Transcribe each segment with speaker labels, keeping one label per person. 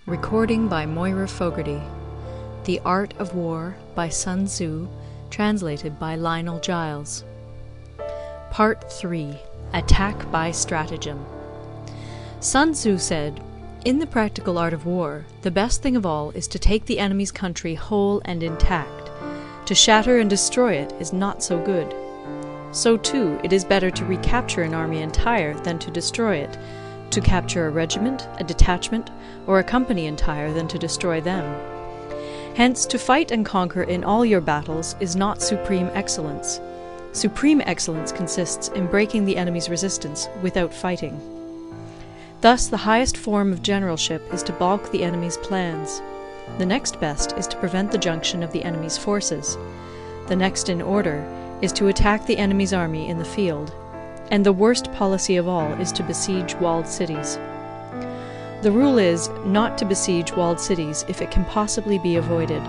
Speaker 1: Recording by Moira Fogarty. The Art of War by Sun Tzu, translated by Lionel Giles. Part 3. Attack by Stratagem. Sun Tzu said, "In the practical art of war, the best thing of all is to take the enemy's country whole and intact. To shatter and destroy it is not so good. So too, it is better to recapture an army entire than to destroy it, to capture a regiment, a detachment, or a company entire than to destroy them. Hence, to fight and conquer in all your battles is not supreme excellence. Supreme excellence consists in breaking the enemy's resistance without fighting. Thus, the highest form of generalship is to balk the enemy's plans. The next best is to prevent the junction of the enemy's forces. The next in order is to attack the enemy's army in the field. And the worst policy of all is to besiege walled cities. The rule is not to besiege walled cities if it can possibly be avoided.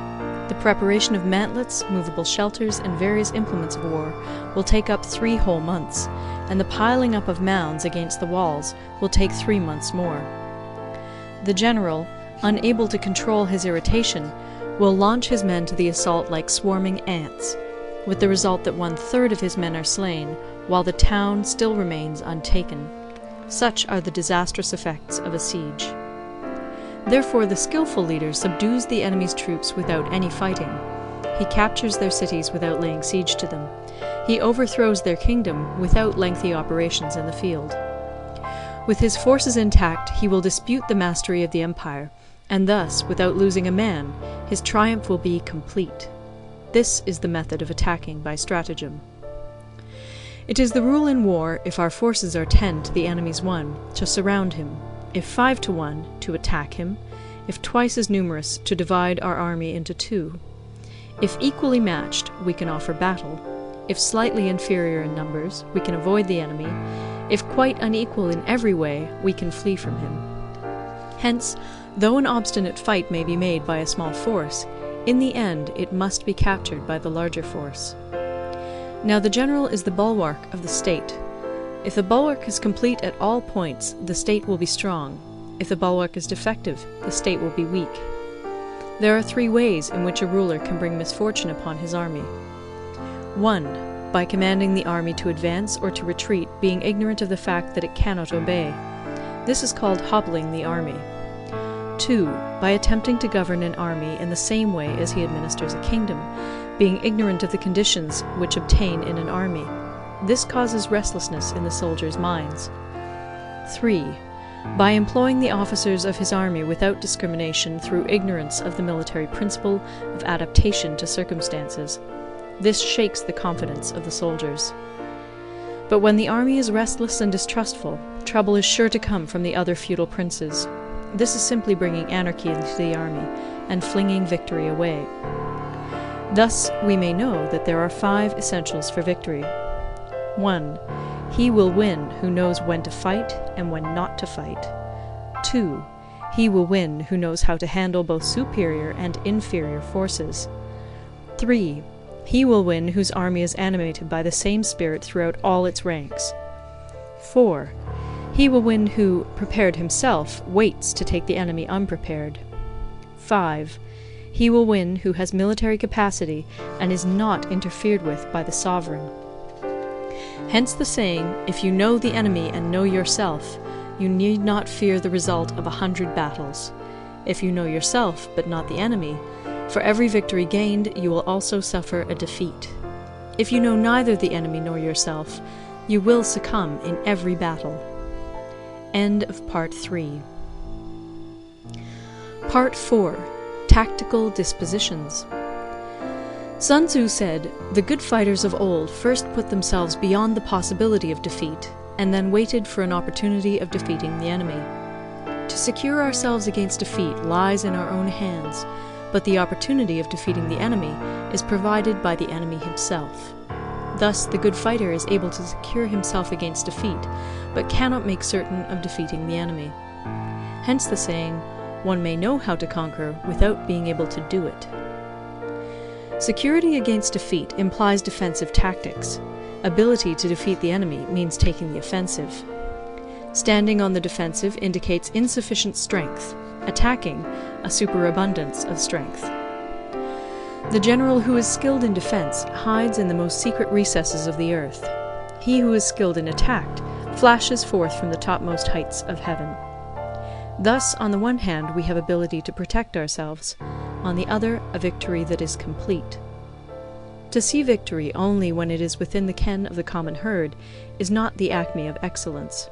Speaker 1: The preparation of mantlets, movable shelters, and various implements of war will take up 3 whole months, and the piling up of mounds against the walls will take 3 months more. The general, unable to control his irritation, will launch his men to the assault like swarming ants, with the result that 1/3 of his men are slain, while the town still remains untaken. Such are the disastrous effects of a siege. Therefore the skillful leader subdues the enemy's troops without any fighting. He captures their cities without laying siege to them. He overthrows their kingdom without lengthy operations in the field. With his forces intact, he will dispute the mastery of the empire, and thus, without losing a man, his triumph will be complete. This is the method of attacking by stratagem. It is the rule in war, if our forces are 10 to the enemy's 1, to surround him; if 5 to 1, to attack him; if twice as numerous, to divide our army into 2. If equally matched, we can offer battle; if slightly inferior in numbers, we can avoid the enemy; if quite unequal in every way, we can flee from him. Hence, though an obstinate fight may be made by a small force, in the end it must be captured by the larger force. Now the general is the bulwark of the state. If the bulwark is complete at all points, the state will be strong. If the bulwark is defective, the state will be weak. There are 3 ways in which a ruler can bring misfortune upon his army. 1. By commanding the army to advance or to retreat, being ignorant of the fact that it cannot obey. This is called hobbling the army. 2. By attempting to govern an army in the same way as he administers a kingdom, being ignorant of the conditions which obtain in an army. This causes restlessness in the soldiers' minds. 3. By employing the officers of his army without discrimination through ignorance of the military principle of adaptation to circumstances. This shakes the confidence of the soldiers. But when the army is restless and distrustful, trouble is sure to come from the other feudal princes. This is simply bringing anarchy into the army and flinging victory away. Thus we may know that there are 5 essentials for victory. 1. He will win who knows when to fight and when not to fight. 2. He will win who knows how to handle both superior and inferior forces. 3. He will win whose army is animated by the same spirit throughout all its ranks. 4. He will win who, prepared himself, waits to take the enemy unprepared. 5. He will win who has military capacity and is not interfered with by the sovereign. Hence the saying, if you know the enemy and know yourself, you need not fear the result of 100 battles. If you know yourself, but not the enemy, for every victory gained you will also suffer a defeat. If you know neither the enemy nor yourself, you will succumb in every battle. End of Part 3. Part 4. Tactical Dispositions. Sun Tzu said, "The good fighters of old first put themselves beyond the possibility of defeat, and then waited for an opportunity of defeating the enemy. To secure ourselves against defeat lies in our own hands, but the opportunity of defeating the enemy is provided by the enemy himself. Thus the good fighter is able to secure himself against defeat, but cannot make certain of defeating the enemy. Hence the saying, one may know how to conquer without being able to do it." Security against defeat implies defensive tactics. Ability to defeat the enemy means taking the offensive. Standing on the defensive indicates insufficient strength. attacking a superabundance of strength. The general who is skilled in defense hides in the most secret recesses of the earth. He who is skilled in attack flashes forth from the topmost heights of heaven. Thus, on the one hand, we have ability to protect ourselves, on the other, a victory that is complete. To see victory only when it is within the ken of the common herd is not the acme of excellence.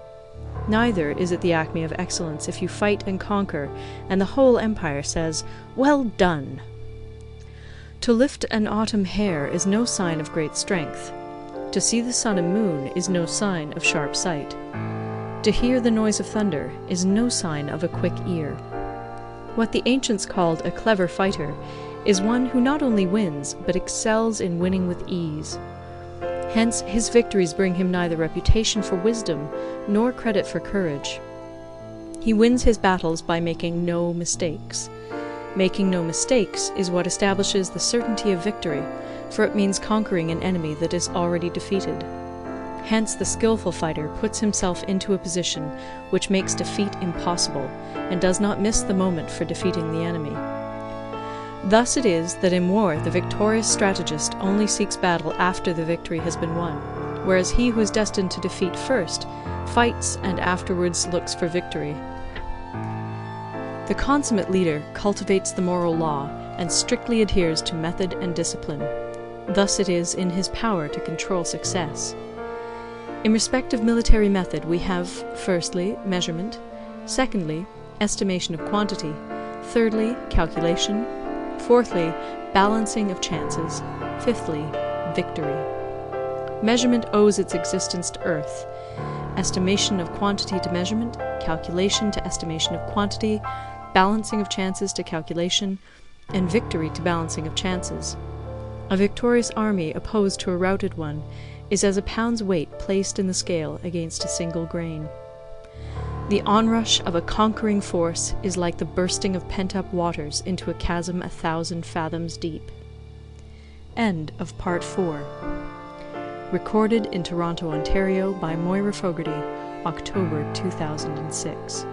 Speaker 1: Neither is it the acme of excellence if you fight and conquer, and the whole empire says, "Well done!" To lift an autumn hair is no sign of great strength. To see the sun and moon is no sign of sharp sight. To hear the noise of thunder is no sign of a quick ear. What the ancients called a clever fighter is one who not only wins, but excels in winning with ease. Hence his victories bring him neither reputation for wisdom nor credit for courage. He wins his battles by making no mistakes. Making no mistakes is what establishes the certainty of victory, for it means conquering an enemy that is already defeated. Hence the skillful fighter puts himself into a position which makes defeat impossible, and does not miss the moment for defeating the enemy. Thus it is that in war the victorious strategist only seeks battle after the victory has been won, whereas he who is destined to defeat first fights and afterwards looks for victory. The consummate leader cultivates the moral law and strictly adheres to method and discipline. Thus it is in his power to control success. In respect of military method we have, firstly, measurement, secondly, estimation of quantity, thirdly, calculation, fourthly, balancing of chances, fifthly, victory. Measurement owes its existence to earth, estimation of quantity to measurement, calculation to estimation of quantity, balancing of chances to calculation, and victory to balancing of chances. A victorious army opposed to a routed one is as a pound's weight placed in the scale against a single grain. The onrush of a conquering force is like the bursting of pent-up waters into a chasm 1,000 fathoms deep. End of Part 4. Recorded in Toronto, Ontario by Moira Fogarty, October 2006.